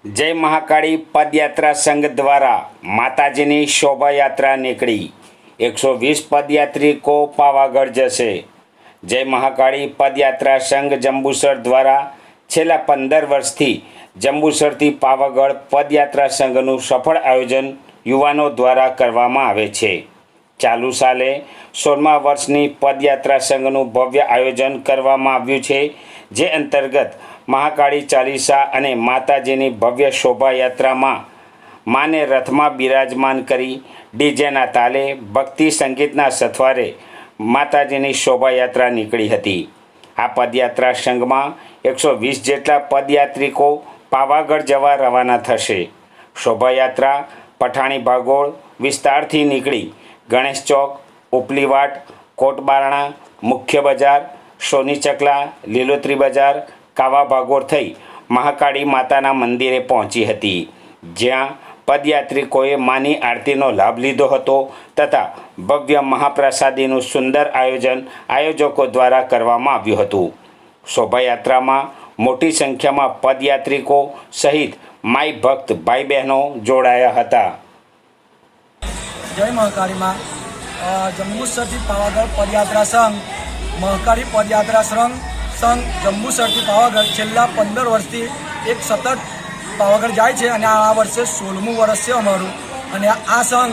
जय महाकाળી पदयात्रा संघ द्वारा माताजीनी शोभायात्रा निकली। 120 पदयात्रिको पावागढ़ जશે। जय महाकाળી पदयात्रा संघ जंबूसर द्वारा छेल्ला 15 वर्षथी जंबूसरथी पावागढ़ पदयात्रा संघનું સફળ આયોજન યુવાનો દ્વારા કરવામાં આવે છે। ચાલુ સાલે 16મા વર્ષની પદયાત્રા સંઘનું ભવ્ય આયોજન કરવામાં આવ્યું છે, જે અંતર્ગત महाकाળી चालीसा अने माताजीनी भव्य शोभायात्रा में माने रथ में बिराजमान करी डीजेना ताले भक्ति संगीतना सथवारे माताजीनी शोभायात्रा निकली हती। आ पदयात्रा संघ में 120 जेटला पदयात्रिको पावागढ़ जवा रवाना थशे। शोभायात्रा पठाणी भागोळ विस्तारथी निकली गणेश चौक, उपलीवाट, कोटबारणा, मुख्य बजार, सोनी चकला, लीलोतरी बजार, कावा भागोળ થઈ મહાકાળી માતાના મંદિરે પહોંચી હતી, જ્યાં પદયાત્રિકોએ માની આરતીનો લાભ લીધો હતો તથા ભવ્ય મહાપ્રસાદીનું સુંદર આયોજન આયોજકો દ્વારા કરવામાં આવ્યું હતું। શોભાયાત્રામાં મોટી સંખ્યામાં પદયાત્રિકો સહિત માઈ ભક્ત ભાઈ બહેનો જોડાયા હતા। जय महाकाળી में जंबूसरथी पावागढ़ पदयात्रा संघ महाकाળી पदयात्रा संघ जंबूसरथी पावागढ़ छेल्ला 15 वर्षथी एक सतत पावागढ़ जाए छे अने आ वर्षे 16मुं वर्ष छे अमारुं। अने आ संघ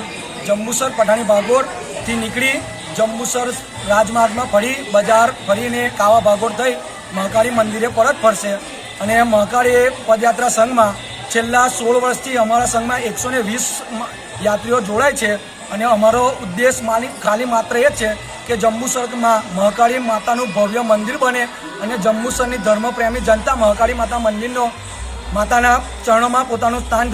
जंबूसर पठाणी भागोळथी निकली जंबूसर राजमार्ग में फरी बजार फरीने कावा भागोळ थई महाकाળી मंदिरे परत फरशे। अने महाकाળી पदयात्रा संघ में छेल्ला 16 वर्षथी अमारा संघ में 120 यात्रीओ जोड़ाय छे। अने अमारो उद्देश्य खाली मात्र ए छे कि जंबूसर में महाकाળી मातानु भव्य मंदिर बने अने जंबूसरनी धर्मप्रेमी जनता महाकाળી माता मंदिरनो माताना चरणों में पोतानुं स्थान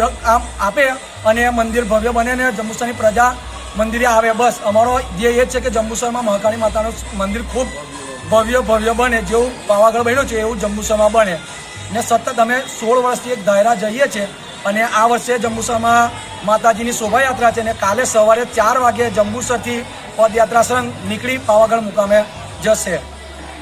आपे अने मंदिर भव्य बने ने जंबूसरनी प्रजा मंदिरे आवे। बस अमारो ध्येय ए छे कि जंबूसर में महाकाળી मातानुं मंदिर खूब भव्य बने, जेवुं पावागढ़ बन्युं छे एवुं जंबूसर में बने। ने सतत अमे 16 वर्षथी एक दायरा जईए छे अने आ वर्षे जंबूसर में माताजीनी शोभायात्रा छे ने काले सवारे 4 वागे जंबूसरथी पदयात्रा संघ निकली पावागढ़ मुकामे जशे।